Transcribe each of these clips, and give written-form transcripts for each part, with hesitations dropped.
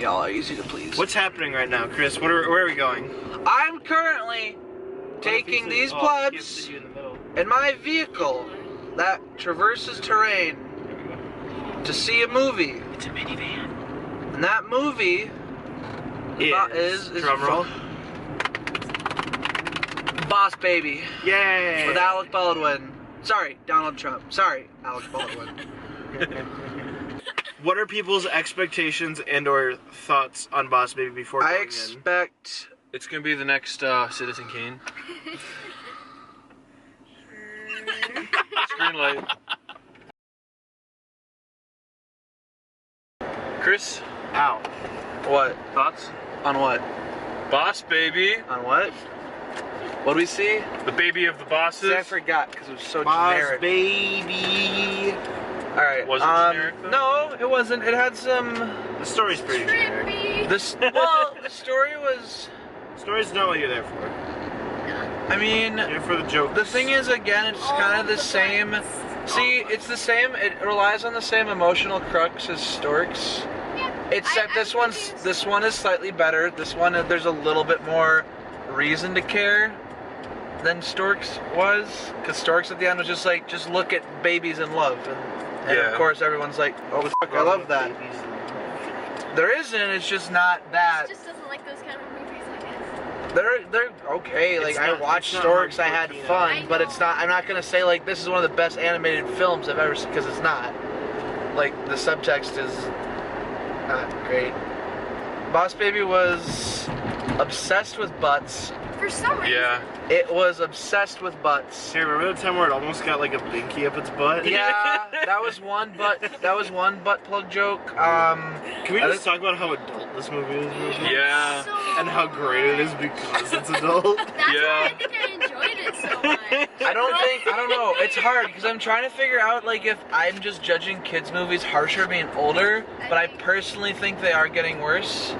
y'all are easy to please. What's happening right now, Chris? Where are we going? I'm currently taking these plebs in my vehicle that traverses terrain to see a movie. It's a minivan. And that movie is drumroll. Boss Baby. Yay! With Alec Baldwin. Sorry, Donald Trump. Sorry, Alec Baldwin. What are people's expectations and/or thoughts on Boss Baby before going I in? expect it's gonna be the next Citizen Kane. Green light. Chris, Ow. what? thoughts? On what? Boss Baby. On what? What do we see? The baby of the bosses. See, I forgot because it was so Boss generic. Baby. All right. Was it generic, though? No, it wasn't. It had some. The story's pretty generic. The story was. Story's not what you're there for. I mean, You're for the joke. the thing is, again, it's kind of the same. See, it's the same. It relies on the same emotional crux as Storks. Except this one is slightly better. This one, there's a little bit more reason to care than Storks was, because Storks at the end was just like, just look at babies in love, and of course everyone's like, oh fuck, I love that. There isn't. It's just not that. He just doesn't like those kind of movies, I guess. They're okay. Like, I watched Storks, I had fun, but it's not. I'm not gonna say like this is one of the best animated films I've ever seen, because it's not. Like, the subtext is not great. Boss Baby was obsessed with butts. For some reason. Yeah. It was obsessed with butts. Hey, remember the time where it almost got like a binky up its butt? Yeah, that was one butt plug joke. Can we just talk about how adult this movie is? Yeah. And how great it is because it's adult? That's why I think I enjoyed it so much. I don't know. It's hard because I'm trying to figure out like if I'm just judging kids movies harsher being older, but I personally think they are getting worse.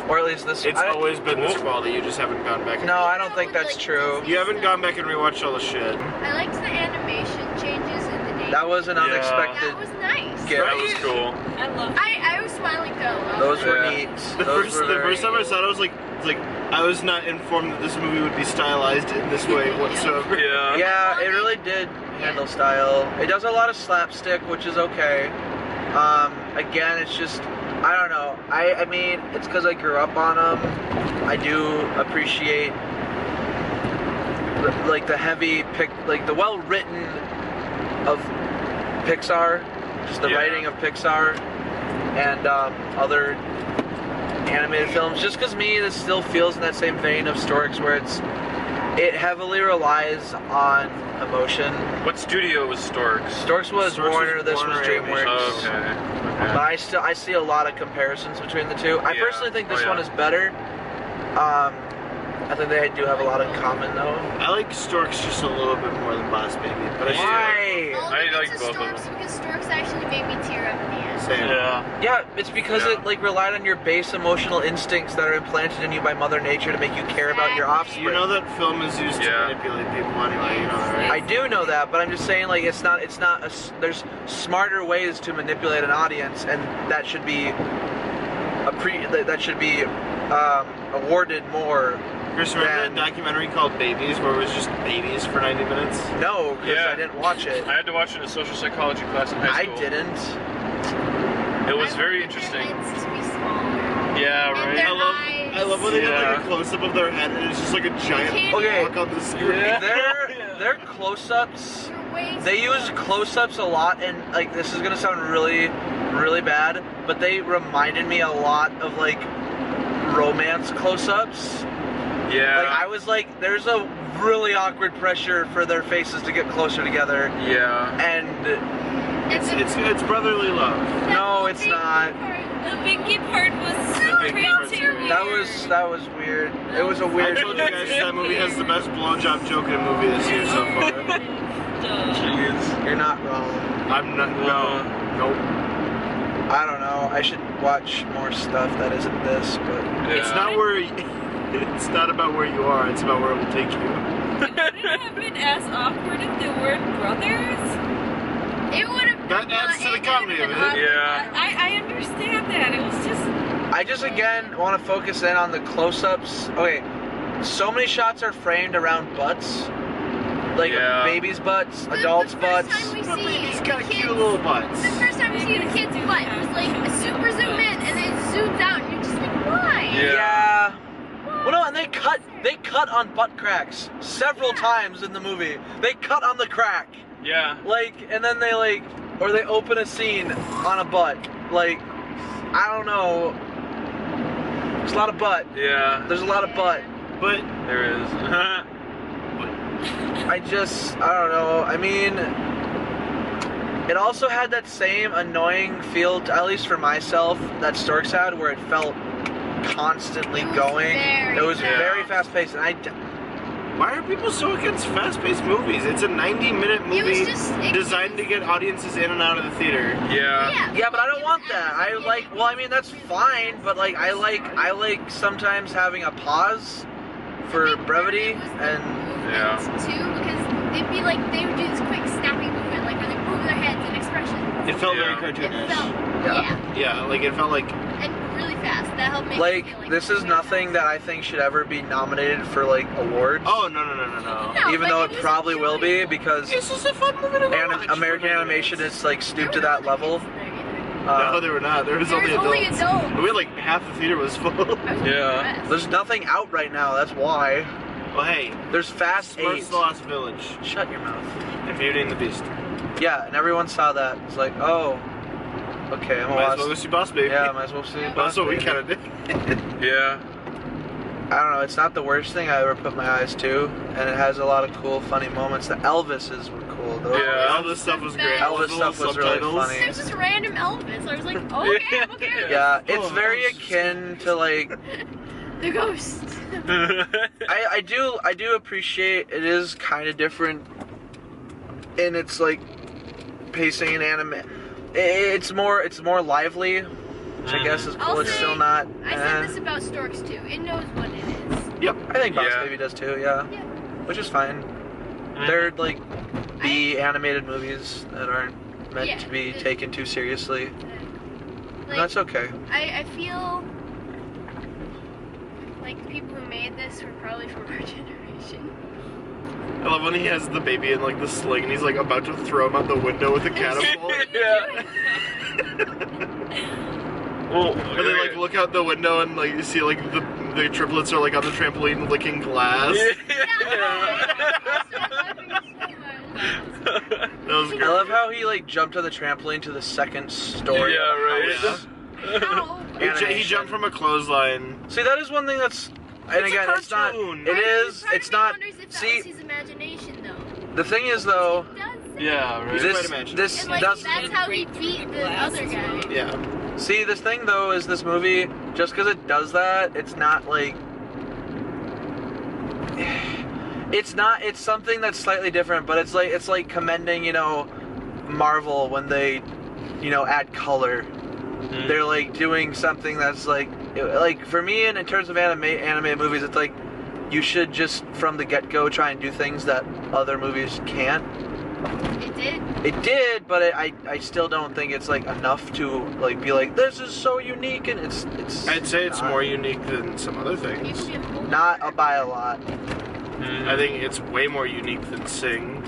Or at least this. It's always been this quality, you just haven't gone back and No, I don't think that's true. You haven't gone back and rewatched all the shit. I liked the animation changes in the name. That was an unexpected. That was nice. gift. That was cool. I love it. I was smiling though. Those were neat. The first time I saw it, I was like, I was not informed that this movie would be stylized in this way whatsoever. Yeah. Yeah, it really did handle style. It does a lot of slapstick, which is okay. Again, it's just, I don't know. I mean, it's because I grew up on them. I do appreciate like the heavy like the well written of Pixar, just the writing of Pixar and other animated films. Just because this still feels in that same vein of Storks, where it heavily relies on emotion. What studio was Storks? Storks was Warner. This was DreamWorks. Oh, okay. But I see a lot of comparisons between the two. I personally think this one is better. I think they do have a lot in common though. I like Storks just a little bit more than Boss Baby, but Why? I like both of them. Because Storks actually made me tear up at the end. Same. Yeah, it's because it like relied on your base emotional instincts that are implanted in you by Mother Nature to make you care about your offspring. You know that film is used to manipulate people anyway, you know that, right? I do know that, but I'm just saying, like, there's smarter ways to manipulate an audience, and that should be awarded more. Chris, remember that documentary called Babies, where it was just babies for 90 minutes? No, because I didn't watch it. I had to watch it in a social psychology class in high school. I didn't. It was very interesting. It's to be smaller. Yeah, right. I love when they did like a close-up of their head, and it's just like a giant block on the screen. Their close-ups, they use close-ups a lot, and like this is gonna sound really, really bad, but they reminded me a lot of like romance close-ups. Yeah. Like I was like, there's a really awkward pressure for their faces to get closer together. Yeah. And it's brotherly love. No, it's not. The binky part was so weird. That was weird. It was a weird. I told you guys that movie has the best blowjob joke in a movie this year so far. Jeez. You're not wrong. I'm not. No. Nope. I don't know. I should watch more stuff that isn't this, but it's not where. It's not about where you are. It's about where it will take you. Would it have been as awkward if they weren't brothers? It would have. That adds to the comedy of it. Yeah. I understand that. It was just. I just again want to focus in on the close-ups. Okay, so many shots are framed around butts, like Yeah. babies' butts, adults' the butts. first time we see He's the got kids, cute little butts. the first time we see the kid's butt, it was like a super zoom in and then zooms out, and you're just like, why? Yeah. Well, no, and they cut on butt cracks several times in the movie. They cut on the crack, Yeah. like, and then they like, or they open a scene on a butt. Like, I don't know. There's a lot of butt. Yeah. There's a lot of butt. But There is. I don't know. I mean, it also had that same annoying feel, at least for myself, that Storks had, where it felt constantly It was going. very It was fast. very fast paced, and why are people so against fast-paced movies? It's a 90-minute movie it designed to get audiences in and out of the theater. Yeah. yeah, but I don't want that. I like, well, I mean, that's fine, but like, I like sometimes having a pause for brevity, and Yeah. Too, because they'd be like, they would do this quick snappy movement, like where they move their heads and expressions. It felt Yeah. very It cartoonish. felt, Yeah. Yeah, like it felt like and really fast. That helped make it like, feel like this is very nothing fast. that I think should ever be nominated for like awards. oh no. No, Even but though it it was probably will be, because It's just a fun movie to watch. American animation is like stooped to that level. No, there were not. There was There was only only adults. adults. We had like half the theater was full. Yeah. There's nothing out right now. That's why. Well, hey, There's Fast 8. Smart's the Lost Village Shut your mouth. and Beauty and the Beast. Yeah, and everyone saw that. It's like, oh, okay, I'm Might as gonna well go watch. see Boss Baby. Yeah, might as well see. That's Boss what we Baby. kind of did. Yeah. I don't know. It's not the worst thing I ever put my eyes to, and it has a lot of cool, funny moments. The Elvises were cool. Those Yeah. All this stuff was great. All Elvis the little stuff was really subtitles. funny. There's just random Elvis. I was like, oh, okay, I'm okay. with Yeah, Oh, it's very that was akin to like. this. The ghost. I do appreciate it is kind of different in its like pacing and anime. It's more lively, which I guess is cool. I'll It's say- still not. I said this about Storks too. It knows what it is. Yep. I think Boss Yeah. Baby does too. Yeah, Yeah. which is fine. They're like B animated movies that aren't meant Yeah, to be the- taken too seriously. And Like, that's okay. I feel like the people who made this were probably from our generation. I love when he has the baby in like the sling and he's like about to throw him out the window with a catapult. Yeah. Well, Or they like look out the window and like you see like the triplets are like on the trampoline licking glass. That was great. I love how he like jumped to the trampoline to the second story. Yeah, of the right. house. How? He jumped from a clothesline. See, that is one thing that's, and It's a again, it's not. cartoon. It is. Part of It's me not. wonders if that See, was his imagination though. the thing is though, He does that. Yeah, right. He's this quite imagined. this And like does. that's how he beat the other guy. Yeah. See, this thing though is this movie. Just because it does that, it's not like. It's not. It's something that's slightly different, but it's like commending, Marvel when they, add color. Mhm. They're like doing something that's like for me, and in terms of animated movies, it's like you should just from the get-go try and do things that other movies can't. It did. It did, but I still don't think it's like enough to like be like this is so unique, and it's. I'd say it's not- more unique than some other things. People get pulled. Not by a lot. I think it's way more unique than Sing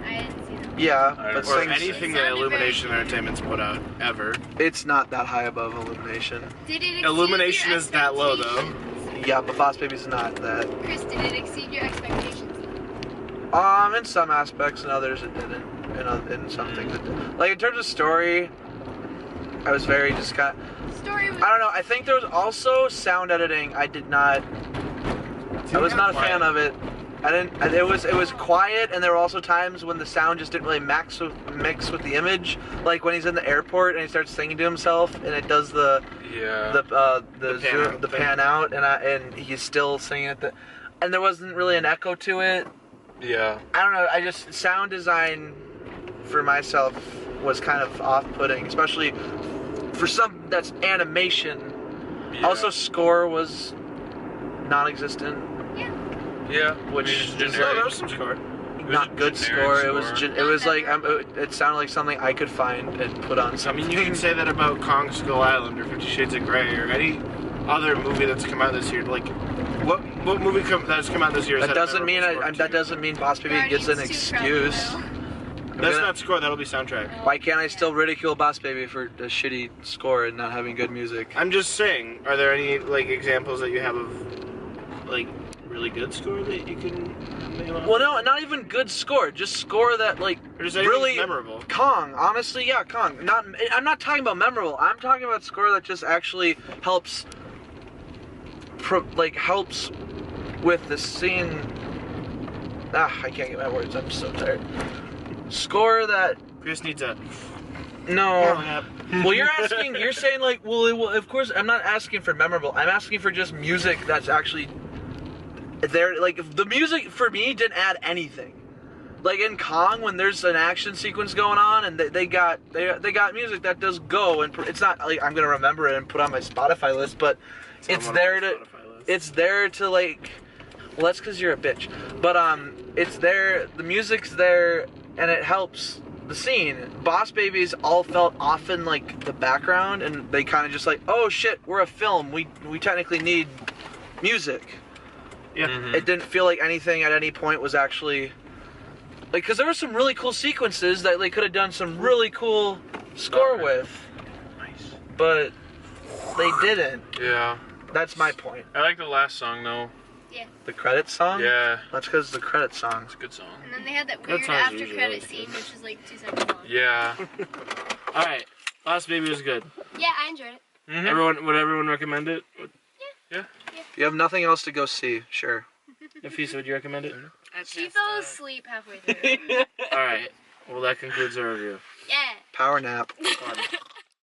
I didn't see them. Yeah, Or but or Sing's, anything that Sounded Illumination very- Entertainment's put out ever. it's not that high above Illumination. Did it exceed Illumination your is that low, though. expectations? Yeah, but Boss Baby's not that. Chris, did it exceed your expectations? In some aspects, and others it didn't. In some things it did. Like in terms of story, I was very just kind of. Story was. I don't know. I think there was also sound editing. I did not. I was not a fan of it. I didn't. It was quiet, and there were also times when the sound just didn't really mix with the image. Like when he's in the airport and he starts singing to himself, and it does the Yeah. the pan out, and he's still singing it. And there wasn't really an echo to it. Yeah. I don't know. I just sound design for myself was kind of off-putting, especially for something that's animation. Yeah. Also, score was non-existent. Yeah. Which I mean, it's is No, generic. there was some score. not good generic score. It was like it sounded like something I could find and put on I something. mean, you can say that about Kong Skull Island or 50 Shades of Grey or any other movie that's come out this year. Like, what movie that's come out this year? That doesn't mean that doesn't mean Boss Baby gets an excuse. That's not score. That'll be soundtrack. Why can't I still ridicule Boss Baby for a shitty score and not having good music? I'm just saying. Are there any like examples that you have of like really good score that you can name off? Well, no, not even good score. Just score that like Or just anything really memorable. Kong. Honestly, yeah, Kong. I'm not talking about memorable. I'm talking about score that just actually helps. Helps with the scene. I can't get my words. I'm so tired. Score that. Chris needs a. No. Well, you're saying like, well, of course, I'm not asking for memorable. I'm asking for just music that's actually there. Like, the music for me didn't add anything. Like in Kong, when there's an action sequence going on, and they got music that does go, and it's not like I'm gonna remember it and put on my Spotify list, but it's there to like. Well, that's because you're a bitch. But it's there. The music's there, and it helps the scene. Boss Babies all felt often like the background, and they kind of just like, oh shit, we're a film. We technically need music. Yeah. Mm-hmm. It didn't feel like anything at any point was actually like, because there were some really cool sequences that they could have done some really cool score with. Nice. But they didn't. Yeah. That's my point. I like the last song though. The credit song? Yeah. That's because the credit song. It's a good song. And then they had that That weird sounds after usually credit really scene, good. which is like 2 seconds long. Yeah. All right. Last Baby was good. Yeah, I enjoyed it. Mm-hmm. Would everyone recommend it? If you have nothing else to go see, sure. Nafisa, would you recommend it? She fell asleep halfway through. All right. Well, that concludes our review. Yeah. Power nap. Fun.